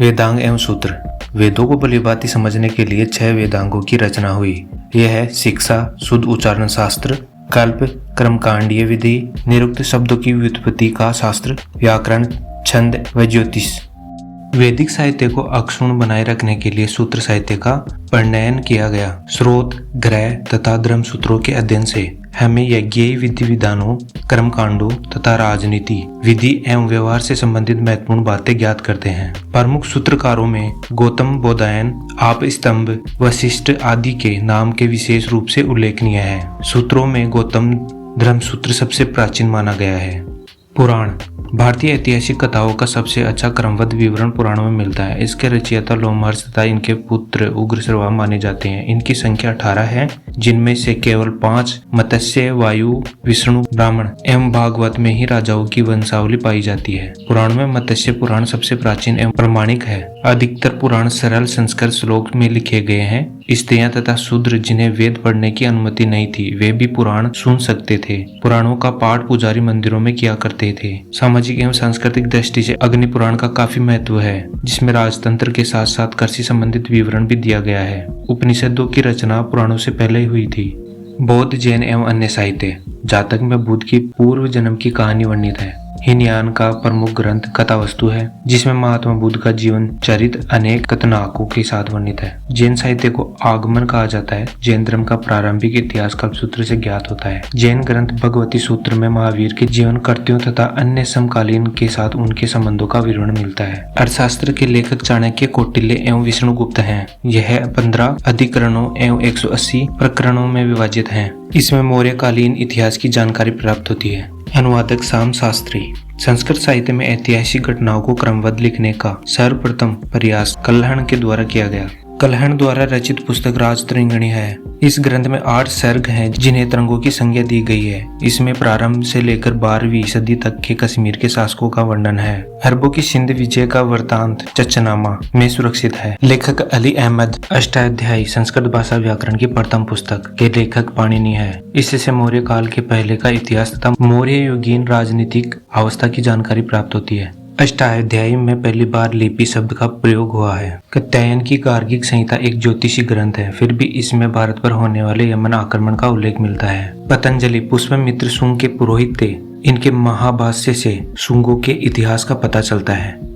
वेदांग एवं सूत्र। वेदों को भलीभांति समझने के लिए 6 वेदांगों की रचना हुई। यह है शिक्षा, शुद्ध उच्चारण शास्त्र, कल्प, कर्मकांडीय विधि, निरुक्त शब्दों की व्युत्पत्ति का शास्त्र, व्याकरण, छंद व ज्योतिष। वैदिक साहित्य को अक्षुण्ण बनाए रखने के लिए सूत्र साहित्य का प्रणयन किया गया। स्रोत, ग्रह तथा धर्म सूत्रों के अध्ययन से हमें यज्ञ विधि विधानों, कर्मकांडों तथा राजनीति, विधि एवं व्यवहार से संबंधित महत्वपूर्ण बातें ज्ञात करते हैं। प्रमुख सूत्रकारों में गौतम, बोधायन, आपस्तंभ, वशिष्ठ आदि के नाम के विशेष रूप से उल्लेखनीय है। सूत्रों में गौतम धर्म सूत्र सबसे प्राचीन माना गया है। पुराण। भारतीय ऐतिहासिक कथाओं का सबसे अच्छा क्रमबद्ध विवरण पुराणों में मिलता है। इसके रचयिता लोमहर्ष तथा इनके पुत्र उग्रश्रवा माने जाते हैं। इनकी संख्या 18 है, जिनमें से केवल 5 मत्स्य, वायु, विष्णु, ब्राह्मण एवं भागवत में ही राजाओं की वंशावली पाई जाती है। पुराण में मत्स्य पुराण सबसे प्राचीन एवं प्रमाणिक है। अधिकतर पुराण सरल संस्कृत श्लोक में लिखे गए हैं। स्त्रियां तथा शूद्र जिन्हें वेद पढ़ने की अनुमति नहीं थी, वे भी पुराण सुन सकते थे। पुराणों का पाठ पुजारी मंदिरों में किया करते थे। सामाजिक एवं सांस्कृतिक दृष्टि से अग्नि पुराण का काफी महत्व है, जिसमें राजतंत्र के साथ साथ कृषि संबंधित विवरण भी दिया गया है। उपनिषदों की रचना पुराणों से पहले हुई थी। बौद्ध, जैन एवं अन्य साहित्य। जातक में बुद्ध की पूर्व जन्म की कहानी वर्णित है। हीनयान का प्रमुख ग्रंथ कथावस्तु है, जिसमें महात्मा बुद्ध का जीवन चरित्र अनेक कथनाकों के साथ वर्णित है। जैन साहित्य को आगमन कहा जाता है। जैन धर्म का प्रारंभिक इतिहास कल्पसूत्र से ज्ञात होता है। जैन ग्रंथ भगवती सूत्र में महावीर के जीवन कृत्यों तथा अन्य समकालीन के साथ उनके संबंधों का विवरण मिलता है। अर्थशास्त्र के लेखक चाणक्य, कौटिल्य एवं विष्णुगुप्त हैं। यह 15 अधिकरणों एवं 180 प्रकरणों में विभाजित है। इसमें मौर्यकालीन इतिहास की जानकारी प्राप्त होती है। अनुवादक साम शास्त्री। संस्कृत साहित्य में ऐतिहासिक घटनाओं को क्रमबद्ध लिखने का सर्वप्रथम प्रयास कल्हण के द्वारा किया गया। कल्हण द्वारा रचित पुस्तक राजतरंगिणी है। इस ग्रंथ में 8 सर्ग हैं, जिन्हें तरंगों की संज्ञा दी गई है। इसमें प्रारंभ से लेकर 12वीं सदी तक के कश्मीर के शासकों का वर्णन है। अरबों की सिंध विजय का वृतांत चचनामा में सुरक्षित है। लेखक अली अहमद। अष्टाध्यायी संस्कृत भाषा व्याकरण की प्रथम पुस्तक के लेखक पाणिनि है। इससे मौर्य काल के पहले का इतिहास तथा मौर्य युगीन राजनीतिक अवस्था की जानकारी प्राप्त होती है। अष्टाध्यायी में पहली बार लिपि शब्द का प्रयोग हुआ है। कात्यायन की गार्गिक संहिता एक ज्योतिषी ग्रंथ है, फिर भी इसमें भारत पर होने वाले यमन आक्रमण का उल्लेख मिलता है। पतंजलि। पुष्यमित्र शुंग के पुरोहित थे। इनके महाभाष्य से शुंगों के इतिहास का पता चलता है।